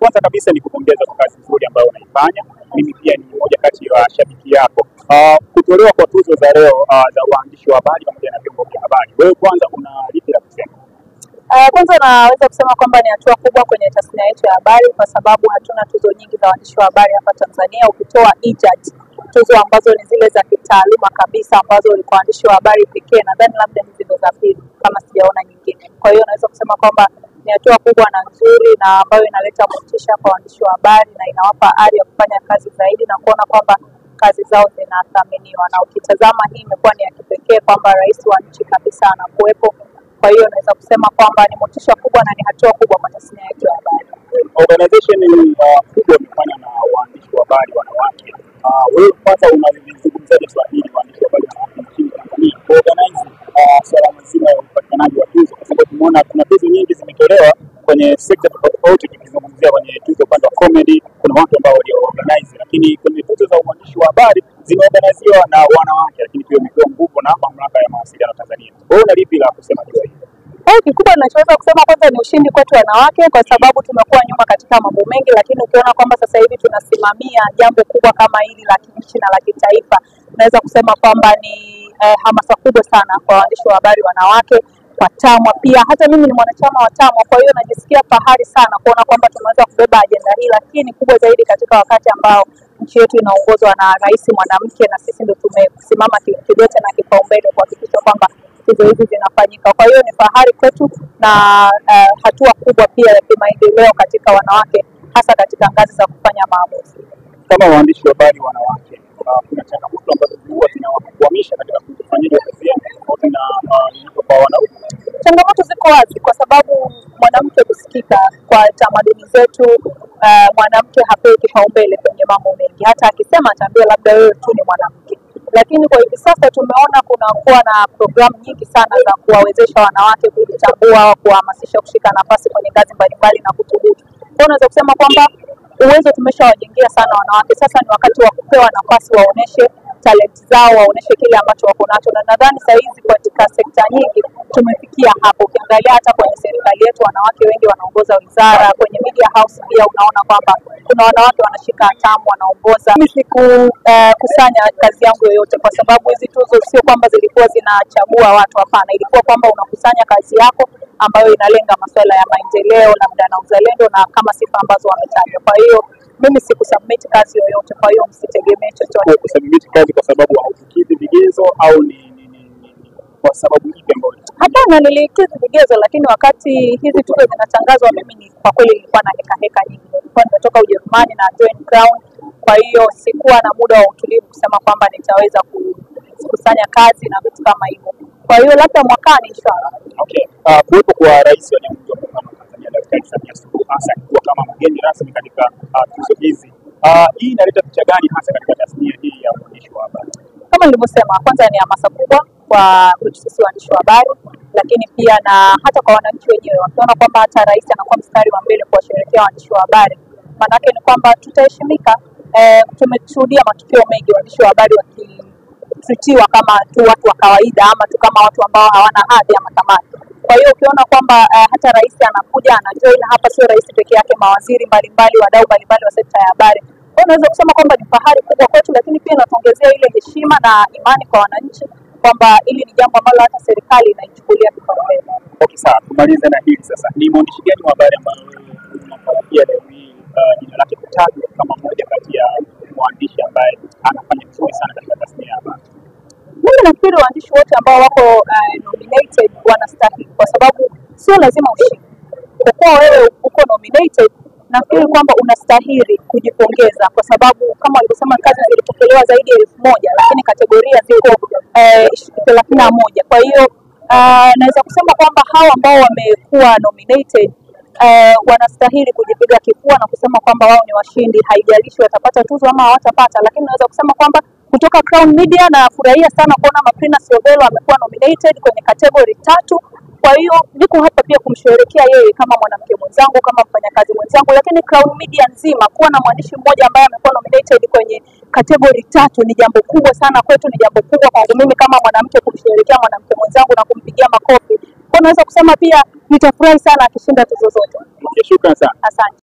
Kwanza kabisa ni kupongeza kwa kazi nzuri ambayo unaifanya. Mimi pia ni mmoja kati ya shabiki yako. Kutolewa kwa tuzo za leo za waandishi wa habari pamoja na vyombo vya habari, wewe kwanza una lipi la kusema? Kwanza naweza kusema kwamba ni hatua kubwa kwenye tasnia yetu ya habari, kwa sababu hatuna tuzo nyingi za waandishi wa habari hapa Tanzania, ukitoa IJAD, tuzo ambazo ni zile za kitaaluma kabisa ambazo ni kwa waandishi wa habari pekee. Nadhani labda hizi ndo za pili kama sijaona nyingine. Kwa hiyo naweza kusema kwamba ni hatua kubwa na nzuri na ambayo inaleta motisha kwa waandishi wa habari na inawapa ari ya kufanya kazi zaidi na kuona kwamba kazi zao zinathaminiwa. Na ukitazama hii imekuwa ni ya kipekee kwamba rais wa nchi kabisa anakuwepo. Kwa hiyo naweza kusema kwamba ni motisha kubwa na ni hatua kubwa kwa tasnia yetu ya habari. Organization kubwa imefanya na waandishi wa habari wanawake. Wewe kwanza unalizungumzaje swala hili waandishi wa habari wanawake nchini Tanzania? Organize swala nzima ya upatikanaji wa tuzo, kwa sababu tumeona kuna tuzo nyingi zimetolewa kwenye sekta tofauti. Tukizungumzia kwenye tuzo upande wa comedy, kuna watu ambao walio organize, lakini kwenye tuzo za uandishi wa habari zimeorganiziwa na wanawake, lakini pia imepewa nguvu na mamlaka ya mawasiliano Tanzania. Wewe una lipi la kusema juu ya hilo? Kikubwa ninachoweza kusema kwanza ni ushindi kwetu wanawake, kwa sababu tumekuwa nyuma katika mambo mengi, lakini ukiona kwamba sasa hivi tunasimamia jambo kubwa kama hili la kinchi na la kitaifa, naweza kusema kwamba ni hamasa kubwa sana kwa waandishi wa habari wanawake, kwa TAMWA pia. Hata mimi ni mwanachama wa TAMWA, kwa hiyo najisikia fahari sana kuona kwamba tumeweza kubeba ajenda hii, lakini kubwa zaidi katika wakati ambao nchi yetu inaongozwa na rais mwanamke, na sisi ndio tumesimama kidete na kipaumbele kuhakikisha kwamba tuzo hizi zinafanyika. Kwa hiyo ni fahari kwetu na hatua kubwa pia ya kimaendeleo katika wanawake, hasa katika ngazi za kufanya maamuzi. Kama waandishi wa habari wanawake, kuna changamoto ambazo huwa zinawakwamisha katika kufanya kazi yao tofauti na kwa wanaume? Changamoto ziko wazi, kwa sababu mwanamke kusikika kwa tamaduni zetu, mwanamke hapewi kipaumbele kwenye mambo mengi. Hata akisema ataambiwa labda wewe tu ni mwanamke. Lakini kwa hivi sasa tumeona kuwa na programu nyingi sana za kuwawezesha wanawake kujitambua, kuhamasisha kushika nafasi kwenye kazi mbalimbali na kuthubutu. Kwa naweza kusema kwamba uwezo tumeshawajengea sana wanawake. Sasa ni wakati wa kupewa nafasi waoneshe talent zao, waoneshe kile ambacho wako nacho, na nadhani saa hizi katika sekta nyingi tumefikia hapo. Ukiangalia hata kwenye serikali yetu wanawake wengi wanaongoza wizara, kwenye media house pia unaona kwamba kuna wanawake wanashika hatamu, wanaongoza. Mimi sikusanya kazi yangu yoyote, kwa sababu hizi tuzo sio kwamba zilikuwa zinachagua watu, hapana. Ilikuwa kwamba unakusanya kazi yako ambayo inalenga masuala ya maendeleo labda na uzalendo na kama sifa ambazo wametaja. Kwa hiyo mimi sikusubmit kazi yoyote, kwa hiyo msitegemee chochote. Kusubmit kazi kwa sababu haufikidhi vigezo au ni kwa sababu ipi ambayo? Hapana, nilikidhi vigezo, lakini wakati hizi tuzo zinatangazwa mimi kwa kweli nilikuwa na heka nyingi. Nilikuwa nimetoka Ujerumani na join Crown, kwa hiyo sikuwa na muda wa utulivu kusema kwamba nitaweza kukusanya kazi na vitu kama hivyo. Kwa hiyo labda mwakani inshallah. Okay. Kuwepo kwa Rais wa Jamhuri ya Muungano wa Tanzania Daktari Samia Suluhu Hassan kuwa kama mgeni rasmi katika tuzo hizi, hii inaleta picha gani hasa katika tasnia hii ya uandishi wa habari? Kama nilivyosema, kwanza ni hamasa kubwa kwa sisi waandishi wa habari, lakini pia na hata kwa wananchi wenyewe. Wakiona kwamba hata rais anakuwa mstari wa mbele kuwasherehekea waandishi wa habari, maana yake ni kwamba tutaheshimika. Tumeshuhudia matukio mengi waandishi wa habari wakitreatiwa kama tu watu wa kawaida ama tu kama watu ambao hawana hadhi ama thamani. Kwa hiyo ukiona kwamba hata rais anakuja anajoin hapa, sio rais peke yake, mawaziri mbalimbali, wadau mbalimbali wa sekta ya habari, kwa naweza kusema kwamba ni fahari kubwa kwetu, lakini pia inatuongezea ile heshima na imani kwa wananchi kwamba hili ni jambo ambalo hata serikali inaichukulia kipaumbele. Okay, sawa. Tumalize na hili sasa. Ni mwandishi gani wa habari ambaye unatarajia leo hii jina lake kutajwa kama mmoja kati ya mwandishi ambaye anafanya vizuri sana katika tasnia ya habari? Mimi nafikiri waandishi wote ambao wako nominated wanastahili, kwa sababu sio lazima ushinde. Kwa kuwa wewe uko nominated, nafikiri kwamba unastahili kujipongeza, kwa sababu kama walivyosema kazi zilipokelewa zaidi ya 1000, lakini kategoria ziko 31. Kwa hiyo naweza kusema kwamba hao ambao wamekuwa nominated wanastahili kujipiga kifua na kusema kwamba wao ni washindi, haijalishi watapata tuzo ama hawatapata. Lakini naweza kusema kwamba kutoka Crown Media na furahia sana kuona Maprina Siobelo amekuwa nominated kwenye category 3. Kwa hiyo niko hapa pia kumsherehekea yeye kama mwanamke mwenzangu, kama mfanyakazi mwenzangu, lakini Crown Media nzima kuwa na mwandishi mmoja ambaye amekuwa nominated kwenye category 3 ni jambo kubwa sana kwetu, ni jambo kubwa kwangu mimi kama mwanamke kumsherehekea mwanamke mwenzangu na kumpigia makofi. Kwa naweza kusema pia nitafurahi sana akishinda tuzo zote. Shukrani sana. Asante.